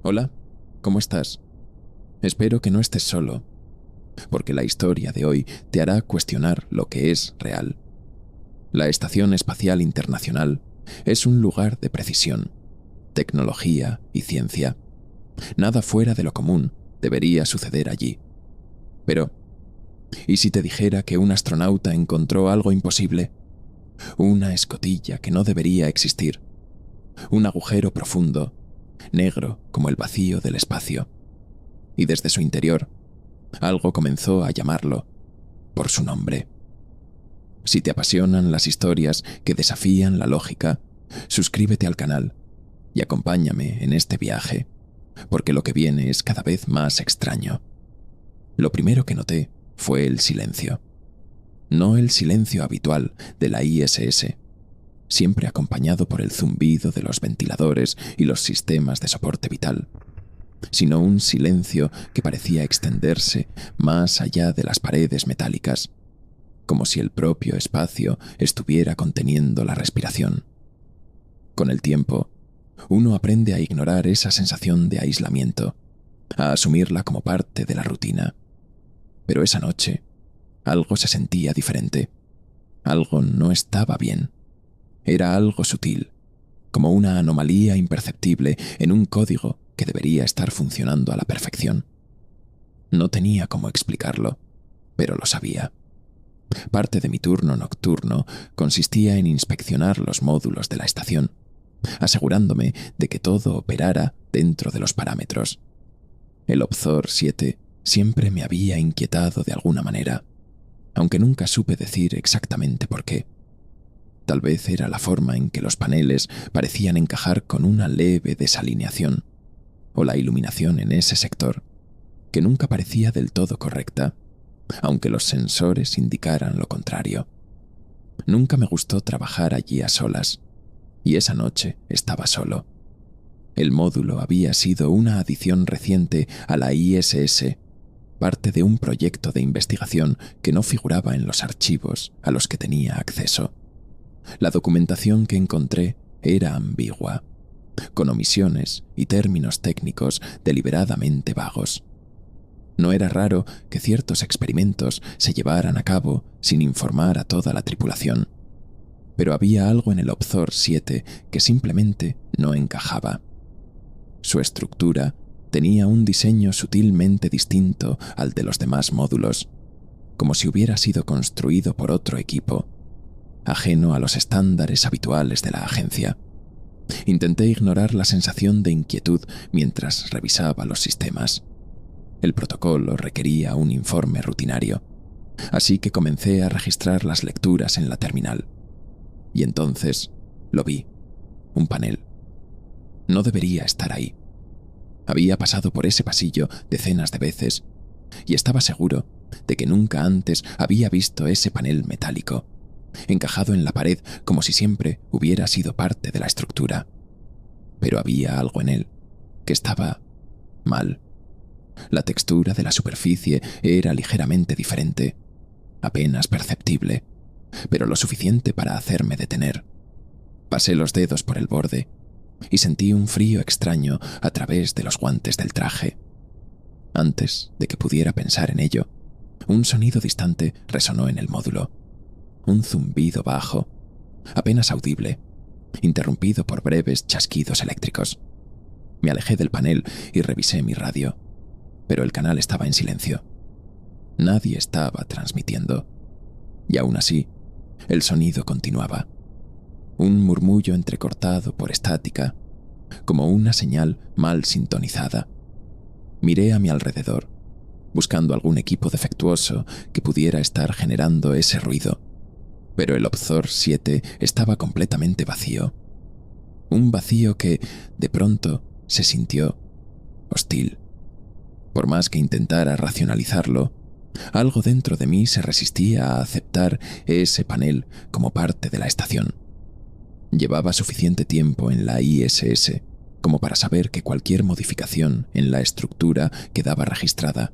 Hola, ¿cómo estás? Espero que no estés solo, porque la historia de hoy te hará cuestionar lo que es real. La Estación Espacial Internacional es un lugar de precisión, tecnología y ciencia. Nada fuera de lo común debería suceder allí. Pero, ¿y si te dijera que un astronauta encontró algo imposible? Una escotilla que no debería existir. Un agujero profundo, negro como el vacío del espacio. Y desde su interior, algo comenzó a llamarlo por su nombre. Si te apasionan las historias que desafían la lógica, suscríbete al canal y acompáñame en este viaje, porque lo que viene es cada vez más extraño. Lo primero que noté fue el silencio. No el silencio habitual de la ISS, siempre acompañado por el zumbido de los ventiladores y los sistemas de soporte vital, sino un silencio que parecía extenderse más allá de las paredes metálicas, como si el propio espacio estuviera conteniendo la respiración. Con el tiempo, uno aprende a ignorar esa sensación de aislamiento, a asumirla como parte de la rutina. Pero esa noche, algo se sentía diferente. Algo no estaba bien. Era algo sutil, como una anomalía imperceptible en un código que debería estar funcionando a la perfección. No tenía cómo explicarlo, pero lo sabía. Parte de mi turno nocturno consistía en inspeccionar los módulos de la estación, asegurándome de que todo operara dentro de los parámetros. El Obzor 7 siempre me había inquietado de alguna manera, aunque nunca supe decir exactamente por qué. Tal vez era la forma en que los paneles parecían encajar con una leve desalineación, o la iluminación en ese sector, que nunca parecía del todo correcta, aunque los sensores indicaran lo contrario. Nunca me gustó trabajar allí a solas, y esa noche estaba solo. El módulo había sido una adición reciente a la ISS, parte de un proyecto de investigación que no figuraba en los archivos a los que tenía acceso. La documentación que encontré era ambigua, con omisiones y términos técnicos deliberadamente vagos. No era raro que ciertos experimentos se llevaran a cabo sin informar a toda la tripulación, pero había algo en el Obzor 7 que simplemente no encajaba. Su estructura tenía un diseño sutilmente distinto al de los demás módulos, como si hubiera sido construido por otro equipo, ajeno a los estándares habituales de la agencia. Intenté ignorar la sensación de inquietud mientras revisaba los sistemas. El protocolo requería un informe rutinario, así que comencé a registrar las lecturas en la terminal. Y entonces lo vi, un panel. No debería estar ahí. Había pasado por ese pasillo decenas de veces, y estaba seguro de que nunca antes había visto ese panel metálico, encajado en la pared como si siempre hubiera sido parte de la estructura. Pero había algo en él que estaba mal. La textura de la superficie era ligeramente diferente, apenas perceptible, pero lo suficiente para hacerme detener. Pasé los dedos por el borde y sentí un frío extraño a través de los guantes del traje. Antes de que pudiera pensar en ello, un sonido distante resonó en el módulo. Un zumbido bajo, apenas audible, interrumpido por breves chasquidos eléctricos. Me alejé del panel y revisé mi radio, pero el canal estaba en silencio. Nadie estaba transmitiendo. Y aún así, el sonido continuaba. Un murmullo entrecortado por estática, como una señal mal sintonizada. Miré a mi alrededor, buscando algún equipo defectuoso que pudiera estar generando ese ruido, pero el Obzor 7 estaba completamente vacío. Un vacío que, de pronto, se sintió hostil. Por más que intentara racionalizarlo, algo dentro de mí se resistía a aceptar ese panel como parte de la estación. Llevaba suficiente tiempo en la ISS como para saber que cualquier modificación en la estructura quedaba registrada,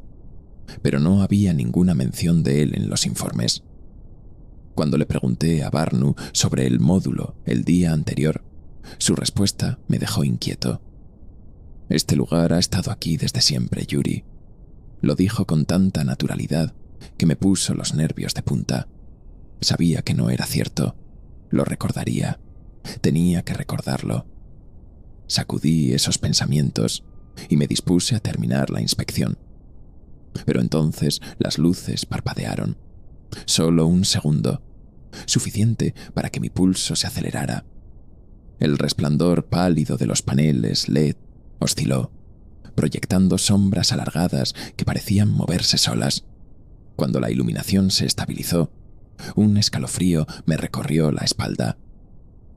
pero no había ninguna mención de él en los informes. Cuando le pregunté a Barnu sobre el módulo el día anterior, su respuesta me dejó inquieto. Este lugar ha estado aquí desde siempre, Yuri. Lo dijo con tanta naturalidad que me puso los nervios de punta. Sabía que no era cierto. Lo recordaría. Tenía que recordarlo. Sacudí esos pensamientos y me dispuse a terminar la inspección. Pero entonces las luces parpadearon. Solo un segundo, suficiente para que mi pulso se acelerara. El resplandor pálido de los paneles LED osciló, proyectando sombras alargadas que parecían moverse solas. Cuando la iluminación se estabilizó, un escalofrío me recorrió la espalda.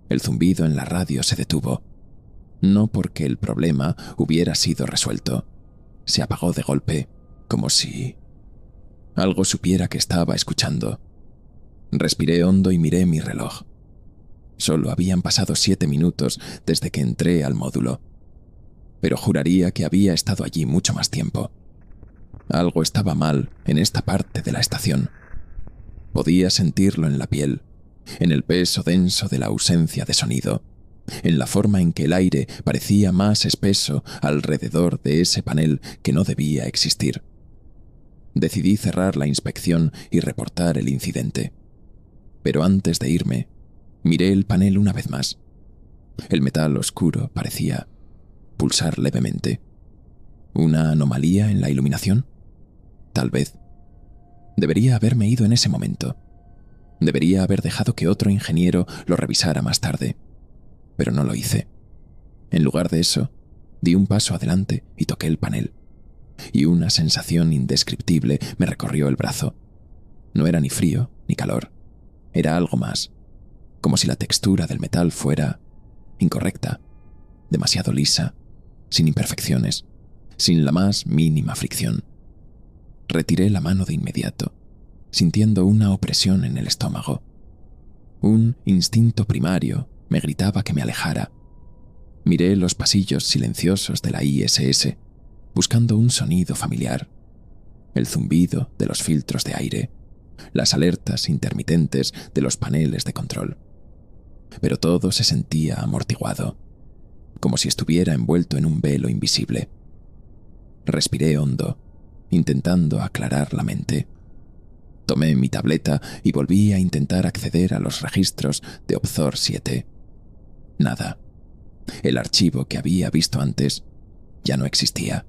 El zumbido en la radio se detuvo. No porque el problema hubiera sido resuelto. Se apagó de golpe, como si algo supiera que estaba escuchando. Respiré hondo y miré mi reloj. Solo habían pasado 7 minutos desde que entré al módulo, pero juraría que había estado allí mucho más tiempo. Algo estaba mal en esta parte de la estación. Podía sentirlo en la piel, en el peso denso de la ausencia de sonido, en la forma en que el aire parecía más espeso alrededor de ese panel que no debía existir. Decidí cerrar la inspección y reportar el incidente. Pero antes de irme, miré el panel una vez más. El metal oscuro parecía pulsar levemente. ¿Una anomalía en la iluminación? Tal vez. Debería haberme ido en ese momento. Debería haber dejado que otro ingeniero lo revisara más tarde. Pero no lo hice. En lugar de eso, di un paso adelante y toqué el panel. Y una sensación indescriptible me recorrió el brazo. No era ni frío ni calor. Era algo más, como si la textura del metal fuera incorrecta, demasiado lisa, sin imperfecciones, sin la más mínima fricción. Retiré la mano de inmediato, sintiendo una opresión en el estómago. Un instinto primario me gritaba que me alejara. Miré los pasillos silenciosos de la ISS, buscando un sonido familiar. El zumbido de los filtros de aire, las alertas intermitentes de los paneles de control. Pero todo se sentía amortiguado, como si estuviera envuelto en un velo invisible. Respiré hondo, intentando aclarar la mente. Tomé mi tableta y volví a intentar acceder a los registros de Opzor 7. Nada. El archivo que había visto antes ya no existía.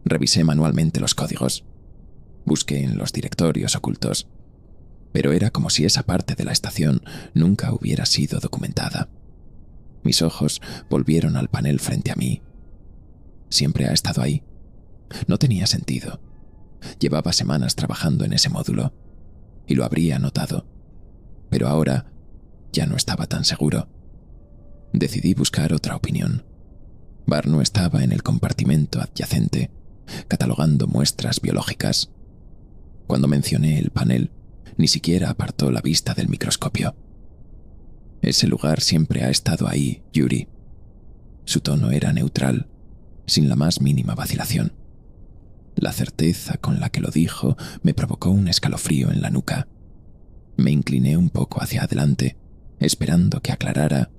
Revisé manualmente los códigos. Busqué en los directorios ocultos. Pero era como si esa parte de la estación nunca hubiera sido documentada. Mis ojos volvieron al panel frente a mí. Siempre ha estado ahí. No tenía sentido. Llevaba semanas trabajando en ese módulo y lo habría notado. Pero ahora ya no estaba tan seguro. Decidí buscar otra opinión. Barno estaba en el compartimento adyacente, catalogando muestras biológicas. Cuando mencioné el panel, ni siquiera apartó la vista del microscopio. Ese lugar siempre ha estado ahí, Yuri. Su tono era neutral, sin la más mínima vacilación. La certeza con la que lo dijo me provocó un escalofrío en la nuca. Me incliné un poco hacia adelante, esperando que aclarara,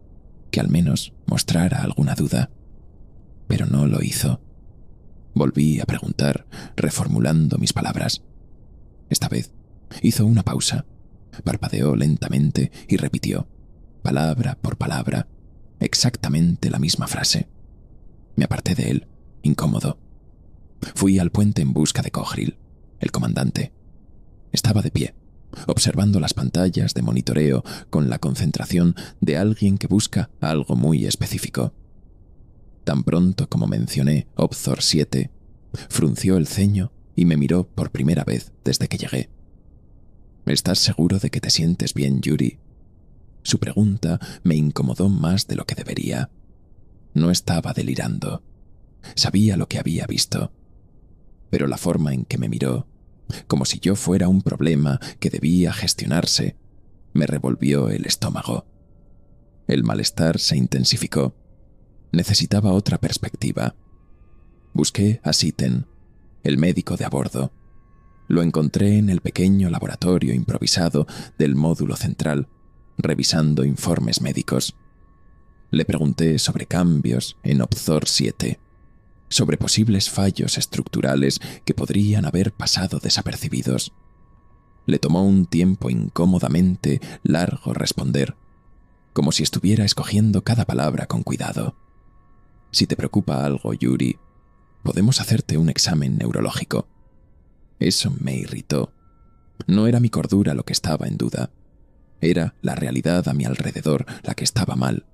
que al menos mostrara alguna duda. Pero no lo hizo. Volví a preguntar, reformulando mis palabras. Esta vez hizo una pausa, parpadeó lentamente y repitió, palabra por palabra, exactamente la misma frase. Me aparté de él, incómodo. Fui al puente en busca de Coghril, el comandante. Estaba de pie, observando las pantallas de monitoreo con la concentración de alguien que busca algo muy específico. Tan pronto como mencioné Opzor 7, frunció el ceño y me miró por primera vez desde que llegué. ¿Estás seguro de que te sientes bien, Yuri? Su pregunta me incomodó más de lo que debería. No estaba delirando. Sabía lo que había visto. Pero la forma en que me miró, como si yo fuera un problema que debía gestionarse, me revolvió el estómago. El malestar se intensificó. Necesitaba otra perspectiva. Busqué a Sitten, el médico de a bordo. Lo encontré en el pequeño laboratorio improvisado del módulo central, revisando informes médicos. Le pregunté sobre cambios en Opzor 7, sobre posibles fallos estructurales que podrían haber pasado desapercibidos. Le tomó un tiempo incómodamente largo responder, como si estuviera escogiendo cada palabra con cuidado. Si te preocupa algo, Yuri, podemos hacerte un examen neurológico. Eso me irritó. No era mi cordura lo que estaba en duda. Era la realidad a mi alrededor la que estaba mal.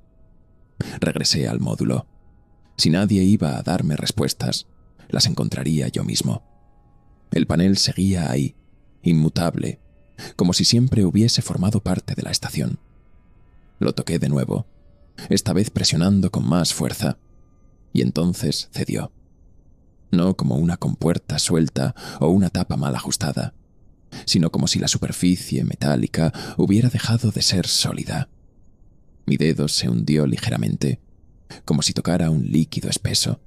Regresé al módulo. Si nadie iba a darme respuestas, las encontraría yo mismo. El panel seguía ahí, inmutable, como si siempre hubiese formado parte de la estación. Lo toqué de nuevo, esta vez presionando con más fuerza, y entonces cedió. No como una compuerta suelta o una tapa mal ajustada, sino como si la superficie metálica hubiera dejado de ser sólida. Mi dedo se hundió ligeramente, como si tocara un líquido espeso.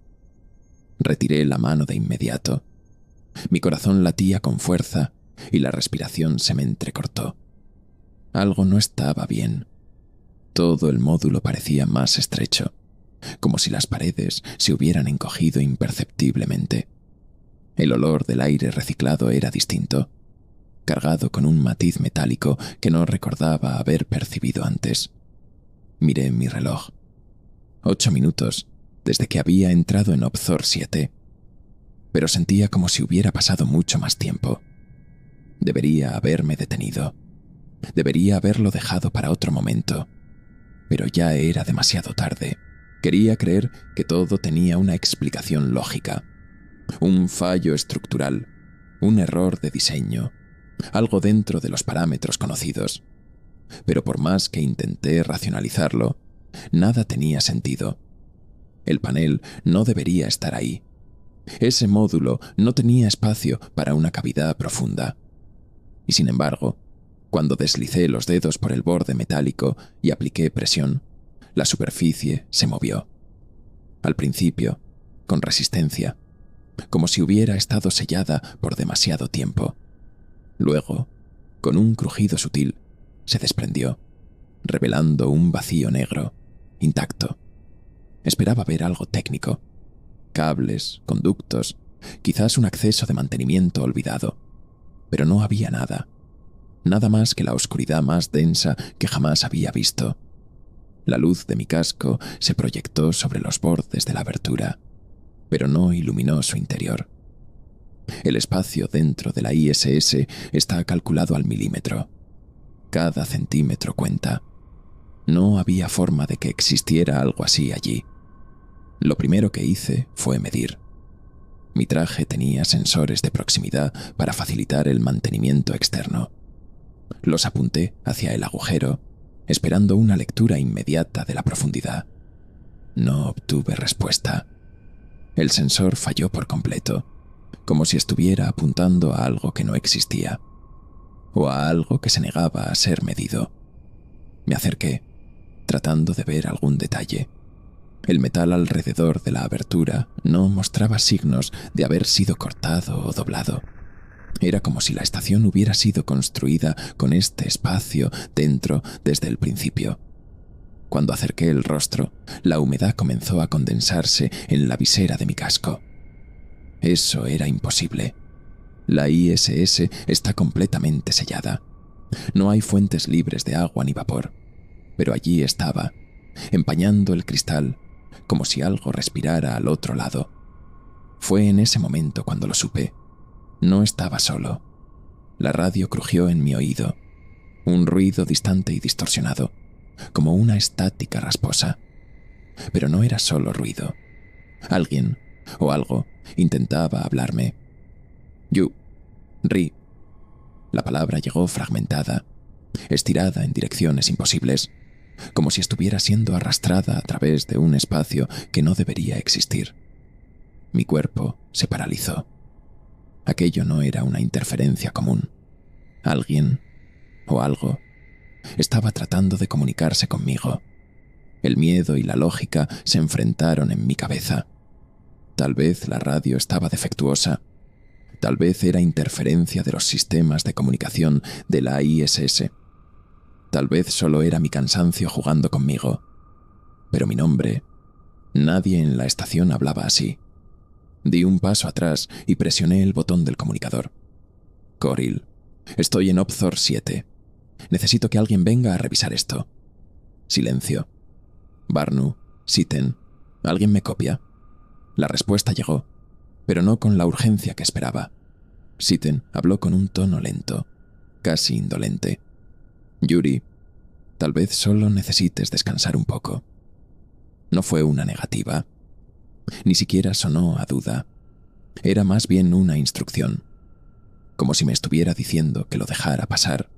Retiré la mano de inmediato. Mi corazón latía con fuerza y la respiración se me entrecortó. Algo no estaba bien. Todo el módulo parecía más estrecho, como si las paredes se hubieran encogido imperceptiblemente. El olor del aire reciclado era distinto, cargado con un matiz metálico que no recordaba haber percibido antes. Miré mi reloj. 8 minutos desde que había entrado en Obzor 7, pero sentía como si hubiera pasado mucho más tiempo. Debería haberme detenido. Debería haberlo dejado para otro momento, pero ya era demasiado tarde. Quería creer que todo tenía una explicación lógica, un fallo estructural, un error de diseño, algo dentro de los parámetros conocidos. Pero por más que intenté racionalizarlo, nada tenía sentido. El panel no debería estar ahí. Ese módulo no tenía espacio para una cavidad profunda. Y sin embargo, cuando deslicé los dedos por el borde metálico y apliqué presión, la superficie se movió. Al principio, con resistencia, como si hubiera estado sellada por demasiado tiempo. Luego, con un crujido sutil, se desprendió, revelando un vacío negro, intacto. Esperaba ver algo técnico. Cables, conductos, quizás un acceso de mantenimiento olvidado. Pero no había nada. Nada más que la oscuridad más densa que jamás había visto. La luz de mi casco se proyectó sobre los bordes de la abertura, pero no iluminó su interior. El espacio dentro de la ISS está calculado al milímetro. Cada centímetro cuenta. No había forma de que existiera algo así allí. Lo primero que hice fue medir. Mi traje tenía sensores de proximidad para facilitar el mantenimiento externo. Los apunté hacia el agujero, esperando una lectura inmediata de la profundidad. No obtuve respuesta. El sensor falló por completo, como si estuviera apuntando a algo que no existía, o a algo que se negaba a ser medido. Me acerqué, tratando de ver algún detalle. El metal alrededor de la abertura no mostraba signos de haber sido cortado o doblado. Era como si la estación hubiera sido construida con este espacio dentro desde el principio. Cuando acerqué el rostro, la humedad comenzó a condensarse en la visera de mi casco. Eso era imposible. La ISS está completamente sellada. No hay fuentes libres de agua ni vapor, pero allí estaba, empañando el cristal, como si algo respirara al otro lado. Fue en ese momento cuando lo supe. No estaba solo. La radio crujió en mi oído, un ruido distante y distorsionado, como una estática rasposa. Pero no era solo ruido. Alguien, o algo, intentaba hablarme. Ri. La palabra llegó fragmentada, estirada en direcciones imposibles, como si estuviera siendo arrastrada a través de un espacio que no debería existir. Mi cuerpo se paralizó. Aquello no era una interferencia común. Alguien, o algo, estaba tratando de comunicarse conmigo. El miedo y la lógica se enfrentaron en mi cabeza. Tal vez la radio estaba defectuosa. Tal vez era interferencia de los sistemas de comunicación de la ISS. Tal vez solo era mi cansancio jugando conmigo. Pero mi nombre, nadie en la estación hablaba así. Di un paso atrás y presioné el botón del comunicador. Coril, estoy en Opthor 7. Necesito que alguien venga a revisar esto. Silencio. Barnu, Sitten, ¿alguien me copia? La respuesta llegó, pero no con la urgencia que esperaba. Sitten habló con un tono lento, casi indolente. Yuri, tal vez solo necesites descansar un poco. No fue una negativa. Ni siquiera sonó a duda. Era más bien una instrucción. Como si me estuviera diciendo que lo dejara pasar.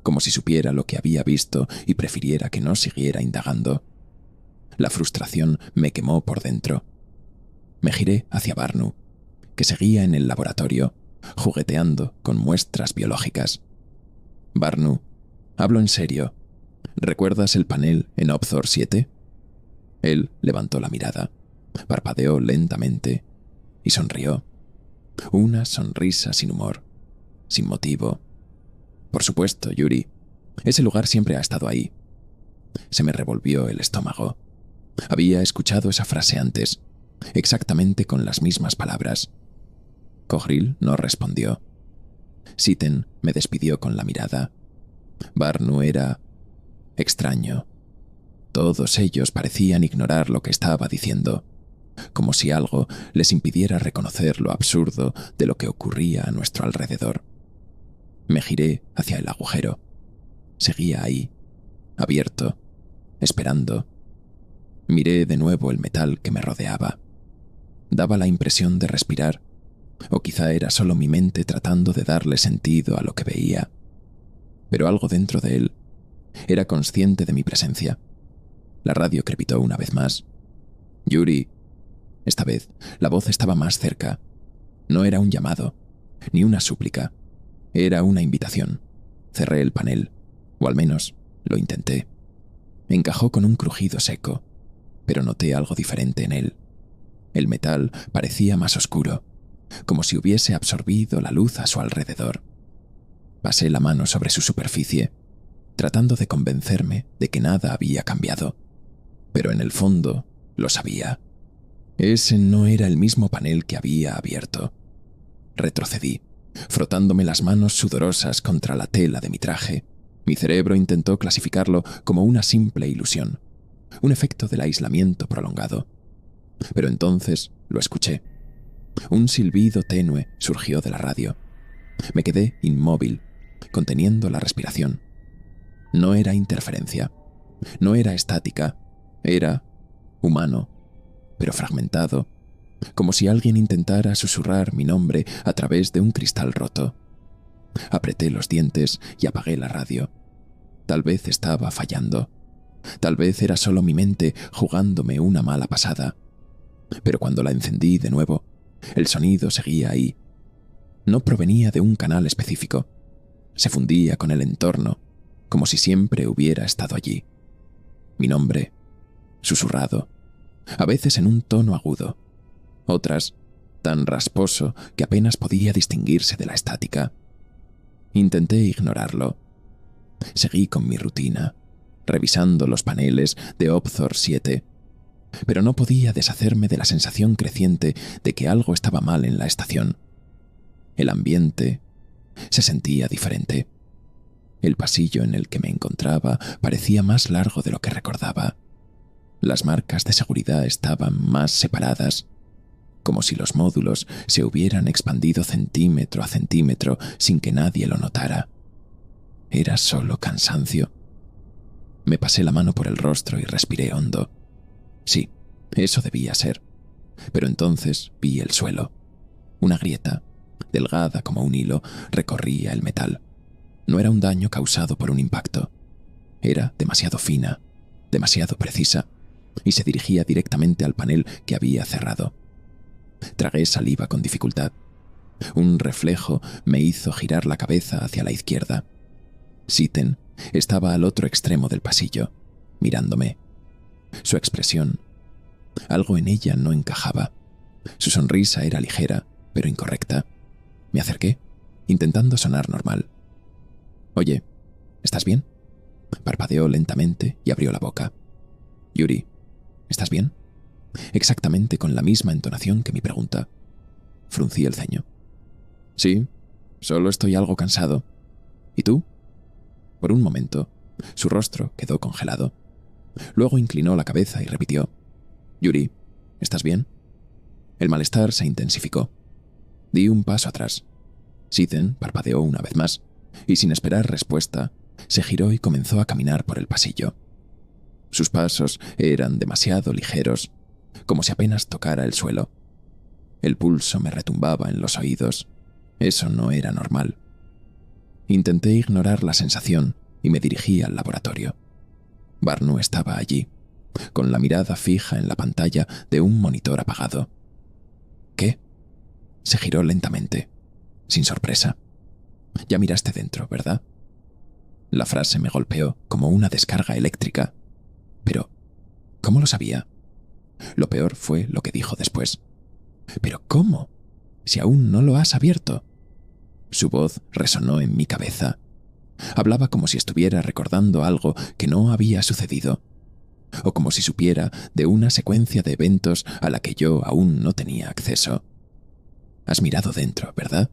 Como si supiera lo que había visto y prefiriera que no siguiera indagando. La frustración me quemó por dentro. Me giré hacia Barnu, que seguía en el laboratorio, jugueteando con muestras biológicas. Barnu, hablo en serio. ¿Recuerdas el panel en Opthor 7? Él levantó la mirada, parpadeó lentamente y sonrió. Una sonrisa sin humor, sin motivo. Por supuesto, Yuri. Ese lugar siempre ha estado ahí. Se me revolvió el estómago. Había escuchado esa frase antes, exactamente con las mismas palabras. Coril no respondió. Sitten me despidió con la mirada. Barnu era extraño. Todos ellos parecían ignorar lo que estaba diciendo, como si algo les impidiera reconocer lo absurdo de lo que ocurría a nuestro alrededor. Me giré hacia el agujero. Seguía ahí, abierto, esperando. Miré de nuevo el metal que me rodeaba. Daba la impresión de respirar, o quizá era solo mi mente tratando de darle sentido a lo que veía. Pero algo dentro de él era consciente de mi presencia. La radio crepitó una vez más. Yuri. Esta vez la voz estaba más cerca. No era un llamado, ni una súplica. Era una invitación. Cerré el panel, o al menos lo intenté. Encajó con un crujido seco, pero noté algo diferente en él. El metal parecía más oscuro, como si hubiese absorbido la luz a su alrededor. Pasé la mano sobre su superficie, tratando de convencerme de que nada había cambiado. Pero en el fondo lo sabía. Ese no era el mismo panel que había abierto. Retrocedí, frotándome las manos sudorosas contra la tela de mi traje. Mi cerebro intentó clasificarlo como una simple ilusión, un efecto del aislamiento prolongado. Pero entonces lo escuché. Un silbido tenue surgió de la radio. Me quedé inmóvil, conteniendo la respiración. No era interferencia, no era estática, era humano, pero fragmentado, como si alguien intentara susurrar mi nombre a través de un cristal roto. Apreté los dientes y apagué la radio. Tal vez estaba fallando. Tal vez era solo mi mente jugándome una mala pasada. Pero cuando la encendí de nuevo, el sonido seguía ahí. No provenía de un canal específico. Se fundía con el entorno, como si siempre hubiera estado allí. Mi nombre, susurrado, a veces en un tono agudo, otras tan rasposo que apenas podía distinguirse de la estática. Intenté ignorarlo. Seguí con mi rutina, revisando los paneles de Opthor 7, pero no podía deshacerme de la sensación creciente de que algo estaba mal en la estación. El ambiente se sentía diferente. El pasillo en el que me encontraba parecía más largo de lo que recordaba. Las marcas de seguridad estaban más separadas, como si los módulos se hubieran expandido centímetro a centímetro sin que nadie lo notara. ¿Era solo cansancio? Me pasé la mano por el rostro y respiré hondo. Sí, eso debía ser. Pero entonces vi el suelo. Una grieta, delgada como un hilo, recorría el metal. No era un daño causado por un impacto. Era demasiado fina, demasiado precisa, y se dirigía directamente al panel que había cerrado. Tragué saliva con dificultad. Un reflejo me hizo girar la cabeza hacia la izquierda. Sitten estaba al otro extremo del pasillo, mirándome. Su expresión, algo en ella no encajaba. Su sonrisa era ligera, pero incorrecta. Me acerqué, intentando sonar normal. «Oye, ¿estás bien?» Parpadeó lentamente y abrió la boca. «Yuri, ¿estás bien?» exactamente con la misma entonación que mi pregunta. Fruncí el ceño. Sí, solo estoy algo cansado. ¿Y tú? Por un momento, su rostro quedó congelado. Luego inclinó la cabeza y repitió. Yuri, ¿estás bien? El malestar se intensificó. Di un paso atrás. Sithen parpadeó una vez más, y sin esperar respuesta, se giró y comenzó a caminar por el pasillo. Sus pasos eran demasiado ligeros, como si apenas tocara el suelo. El pulso me retumbaba en los oídos. Eso no era normal. Intenté ignorar la sensación y me dirigí al laboratorio. Barnu estaba allí, con la mirada fija en la pantalla de un monitor apagado. ¿Qué? Se giró lentamente, sin sorpresa. Ya miraste dentro, ¿verdad? La frase me golpeó como una descarga eléctrica. Pero, ¿cómo lo sabía? Lo peor fue lo que dijo después. ¿Pero cómo? Si aún no lo has abierto. Su voz resonó en mi cabeza. Hablaba como si estuviera recordando algo que no había sucedido, o como si supiera de una secuencia de eventos a la que yo aún no tenía acceso. Has mirado dentro, ¿verdad?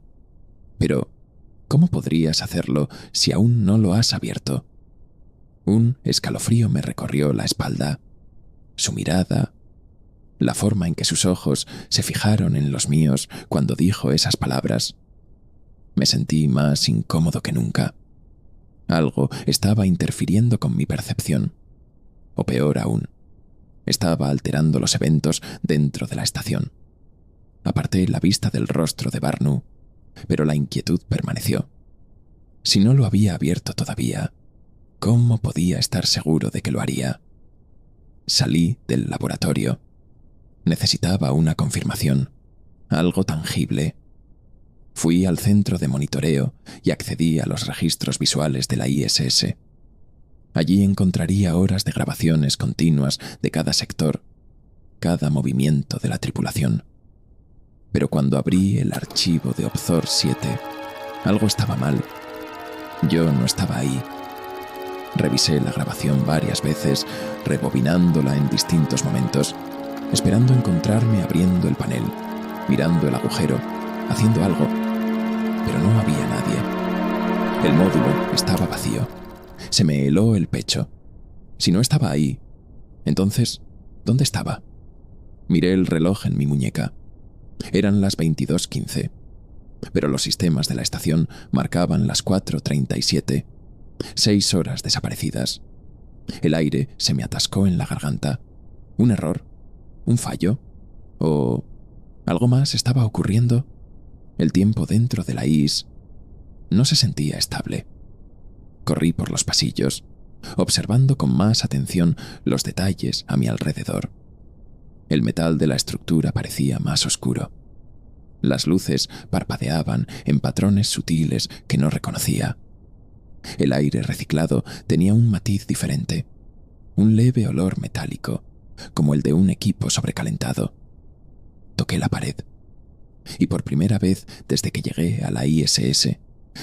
Pero, ¿cómo podrías hacerlo si aún no lo has abierto? Un escalofrío me recorrió la espalda. Su mirada, la forma en que sus ojos se fijaron en los míos cuando dijo esas palabras. Me sentí más incómodo que nunca. Algo estaba interfiriendo con mi percepción. O peor aún, estaba alterando los eventos dentro de la estación. Aparté la vista del rostro de Barnu, pero la inquietud permaneció. Si no lo había abierto todavía, ¿cómo podía estar seguro de que lo haría? Salí del laboratorio. Necesitaba una confirmación, algo tangible. Fui al centro de monitoreo y accedí a los registros visuales de la ISS. Allí encontraría horas de grabaciones continuas de cada sector, cada movimiento de la tripulación. Pero cuando abrí el archivo de Obzor 7, algo estaba mal. Yo no estaba ahí. Revisé la grabación varias veces, rebobinándola en distintos momentos, esperando encontrarme abriendo el panel, mirando el agujero, haciendo algo, pero no había nadie. El módulo estaba vacío. Se me heló el pecho. Si no estaba ahí, entonces, ¿dónde estaba? Miré el reloj en mi muñeca. Eran las 22:15, pero los sistemas de la estación marcaban las 4:37. 6 horas desaparecidas. El aire se me atascó en la garganta. ¿Un error? ¿Un fallo? ¿O algo más estaba ocurriendo? El tiempo dentro de la IS no se sentía estable. Corrí por los pasillos, observando con más atención los detalles a mi alrededor. El metal de la estructura parecía más oscuro. Las luces parpadeaban en patrones sutiles que no reconocía. El aire reciclado tenía un matiz diferente, un leve olor metálico, como el de un equipo sobrecalentado. Toqué la pared, y por primera vez desde que llegué a la ISS,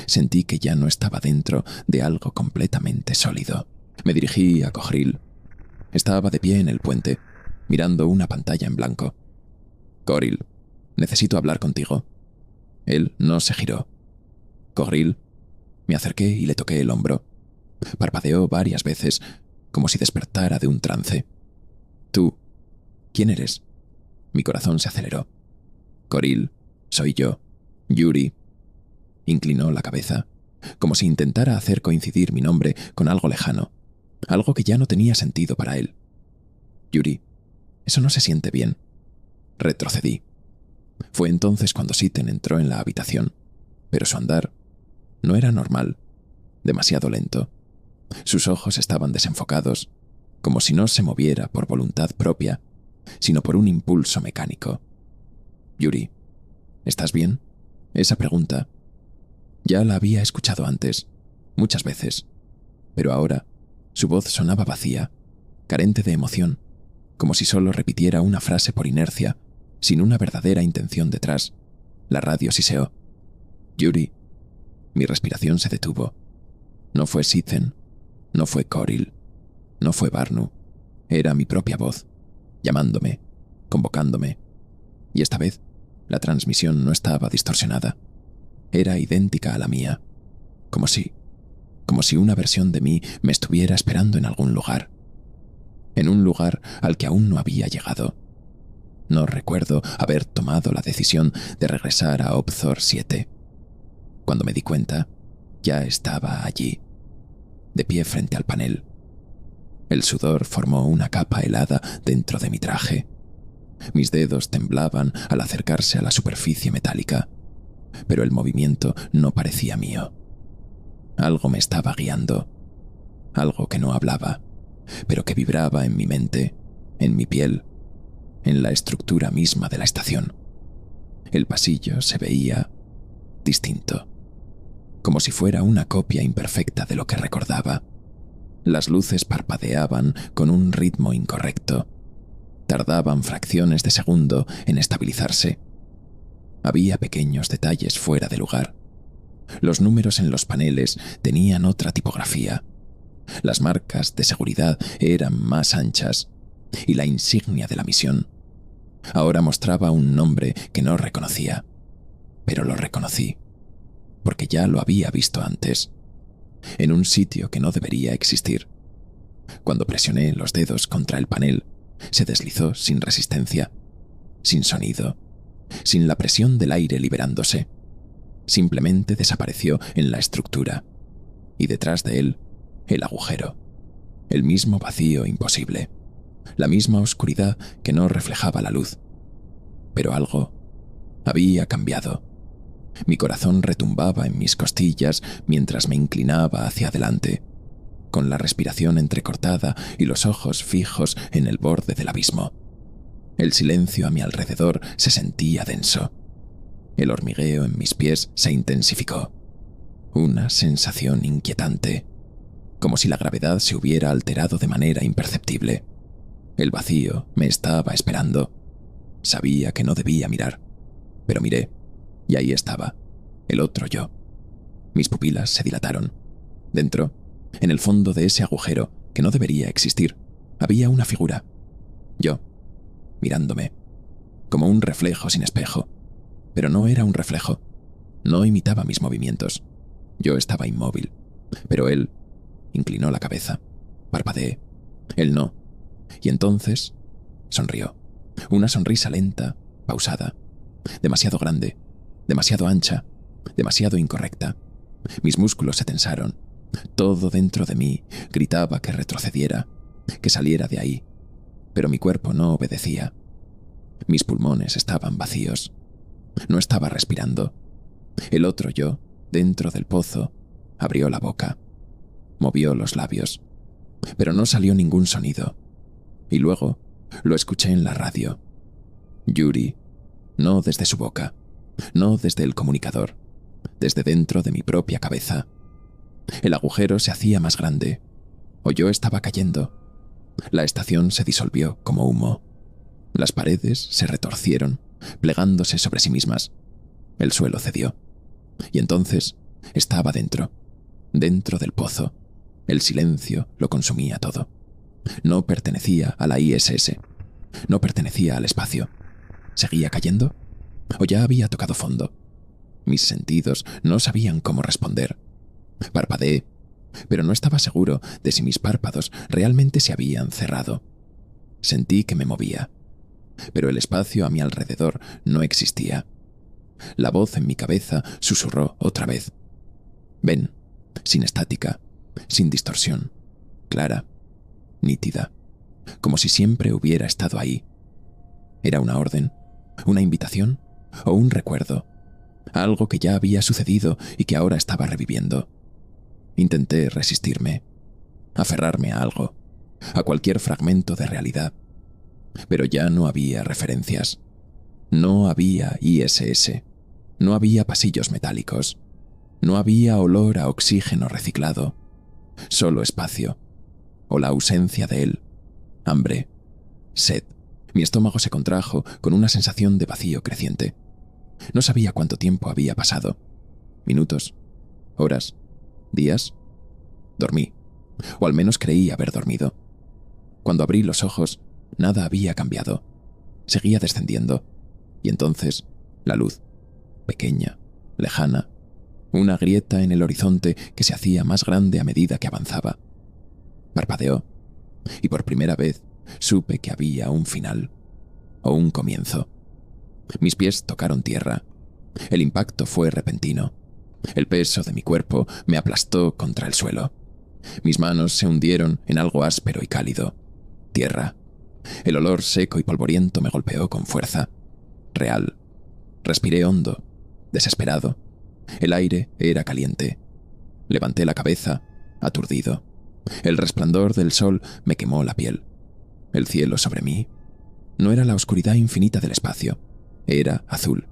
sentí que ya no estaba dentro de algo completamente sólido. Me dirigí a Cogril. Estaba de pie en el puente, mirando una pantalla en blanco. Cogril, necesito hablar contigo. Él no se giró. Cogril. Me acerqué y le toqué el hombro. Parpadeó varias veces, como si despertara de un trance. Tú, ¿quién eres? Mi corazón se aceleró. Cogril, soy yo, Yuri. Inclinó la cabeza, como si intentara hacer coincidir mi nombre con algo lejano, algo que ya no tenía sentido para él. Yuri, eso no se siente bien. Retrocedí. Fue entonces cuando Sithen entró en la habitación, pero su andar no era normal, demasiado lento. Sus ojos estaban desenfocados, como si no se moviera por voluntad propia, sino por un impulso mecánico. Yuri, ¿estás bien? Esa pregunta ya la había escuchado antes, muchas veces, pero ahora su voz sonaba vacía, carente de emoción, como si solo repitiera una frase por inercia, sin una verdadera intención detrás. La radio siseó. Yuri. Mi respiración se detuvo. No fue Sithen, no fue Cogril, no fue Barnu. Era mi propia voz, llamándome. convocándome. Y esta vez, la transmisión no estaba distorsionada. Era idéntica a la mía, como si una versión de mí me estuviera esperando en algún lugar. En un lugar al que aún no había llegado. No recuerdo haber tomado la decisión de regresar a Opthor 7. Cuando me di cuenta, ya estaba allí, de pie frente al panel. El sudor formó una capa helada dentro de mi traje. Mis dedos temblaban al acercarse a la superficie metálica, pero el movimiento no parecía mío. Algo me estaba guiando, algo que no hablaba, pero que vibraba en mi mente, en mi piel, en la estructura misma de la estación. El pasillo se veía distinto, como si fuera una copia imperfecta de lo que recordaba. Las luces parpadeaban con un ritmo incorrecto. Tardaban fracciones de segundo en estabilizarse. Había pequeños detalles fuera de lugar. Los números en los paneles tenían otra tipografía. Las marcas de seguridad eran más anchas y la insignia de la misión ahora mostraba un nombre que no reconocía, pero lo reconocí, porque ya lo había visto antes, en un sitio que no debería existir. Cuando presioné los dedos contra el panel, se deslizó sin resistencia, sin sonido, sin la presión del aire liberándose. Simplemente desapareció en la estructura, y detrás de él, el agujero, el mismo vacío imposible, la misma oscuridad que no reflejaba la luz. Pero algo había cambiado. Mi corazón retumbaba en mis costillas mientras me inclinaba hacia adelante, con la respiración entrecortada y los ojos fijos en el borde del abismo. El silencio a mi alrededor se sentía denso. El hormigueo en mis pies se intensificó. Una sensación inquietante, como si la gravedad se hubiera alterado de manera imperceptible. El vacío me estaba esperando. Sabía que no debía mirar, pero miré, y ahí estaba, el otro yo. Mis pupilas se dilataron. Dentro, en el fondo de ese agujero que no debería existir, había una figura. Yo, mirándome, como un reflejo sin espejo. Pero no era un reflejo. No imitaba mis movimientos. Yo estaba inmóvil, pero él inclinó la cabeza. Parpadeé. Él no. Y entonces sonrió. Una sonrisa lenta, pausada. Demasiado grande, demasiado ancha, demasiado incorrecta. Mis músculos se tensaron. Todo dentro de mí gritaba que retrocediera, que saliera de ahí. Pero mi cuerpo no obedecía. Mis pulmones estaban vacíos. No estaba respirando. El otro yo, dentro del pozo, abrió la boca. Movió los labios. Pero no salió ningún sonido. Y luego lo escuché en la radio. Yuri, no desde su boca, no desde el comunicador, desde dentro de mi propia cabeza. El agujero se hacía más grande, o yo estaba cayendo. La estación se disolvió como humo. Las paredes se retorcieron, plegándose sobre sí mismas. El suelo cedió. Y entonces estaba dentro del pozo. El silencio lo consumía todo. No pertenecía a la ISS. No pertenecía al espacio. ¿Seguía cayendo? ¿O ya había tocado fondo? Mis sentidos no sabían cómo responder. Parpadeé, pero no estaba seguro de si mis párpados realmente se habían cerrado. Sentí que me movía, pero el espacio a mi alrededor no existía. La voz en mi cabeza susurró otra vez. Ven, sin estática, sin distorsión, clara, nítida, como si siempre hubiera estado ahí. ¿Era una orden, una invitación o un recuerdo? Algo que ya había sucedido y que ahora estaba reviviendo. Intenté resistirme, aferrarme a algo, a cualquier fragmento de realidad. Pero ya no había referencias. No había ISS. No había pasillos metálicos. No había olor a oxígeno reciclado. Solo espacio. O la ausencia de él. Hambre. Sed. Mi estómago se contrajo con una sensación de vacío creciente. No sabía cuánto tiempo había pasado. Minutos. Horas. Días. Dormí. O al menos creí haber dormido. Cuando abrí los ojos, nada había cambiado. seguía descendiendo, y entonces la luz, pequeña, lejana, una grieta en el horizonte que se hacía más grande a medida que avanzaba. Parpadeó, y por primera vez supe que había un final, o un comienzo. Mis pies tocaron tierra. El impacto fue repentino. El peso de mi cuerpo me aplastó contra el suelo. Mis manos se hundieron en algo áspero y cálido. Tierra. El olor seco y polvoriento me golpeó con fuerza. Real. Respiré hondo, desesperado. El aire era caliente. Levanté la cabeza, aturdido. El resplandor del sol me quemó la piel. El cielo sobre mí no era la oscuridad infinita del espacio. Era azul.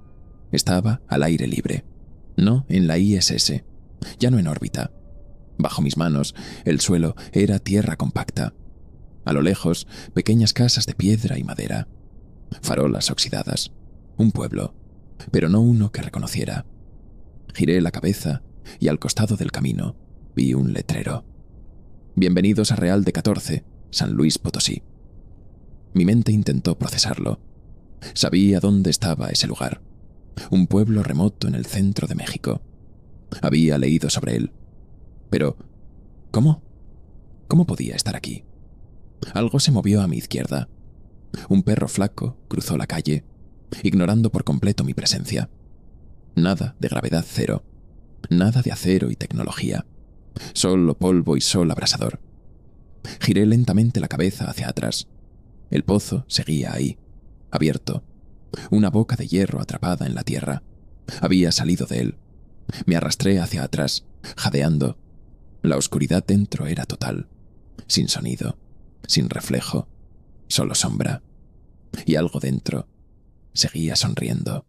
Estaba al aire libre. No en la ISS, ya no en órbita. Bajo mis manos, el suelo era tierra compacta. A lo lejos, pequeñas casas de piedra y madera. Farolas oxidadas. Un pueblo, pero no uno que reconociera. Giré la cabeza y al costado del camino vi un letrero. Bienvenidos a Real de 14, San Luis Potosí. Mi mente intentó procesarlo. Sabía dónde estaba ese lugar. Un pueblo remoto en el centro de México. Había leído sobre él. Pero, ¿cómo? ¿Cómo podía estar aquí? Algo se movió a mi izquierda. Un perro flaco cruzó la calle, ignorando por completo mi presencia. Nada de gravedad cero. Nada de acero y tecnología. Solo polvo y sol abrasador. Giré lentamente la cabeza hacia atrás. El pozo seguía ahí, abierto. Una boca de hierro atrapada en la tierra. Había salido de él. Me arrastré hacia atrás, jadeando. La oscuridad dentro era total. Sin sonido, sin reflejo, solo sombra. Y algo dentro seguía sonriendo.